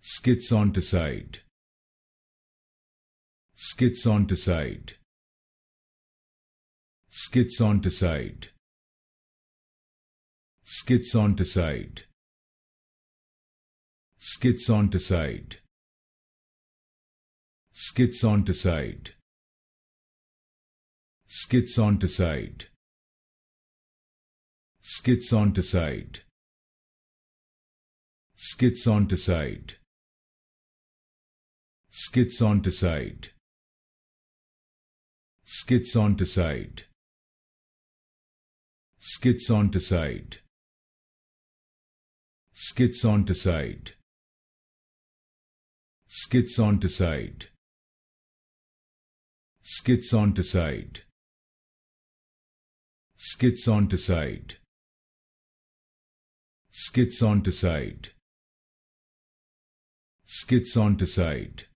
Schizonticide. Schizonticide. Schizonticide. Schizonticide. Schizonticide. Schizonticide. Schizonticide. Schizonticide. Schizonticide. Schizonticide. Schizonticide. Schizonticide. Schizonticide. Schizonticide. Schizonticide. Schizonticide. Schizonticide. Schizonticide.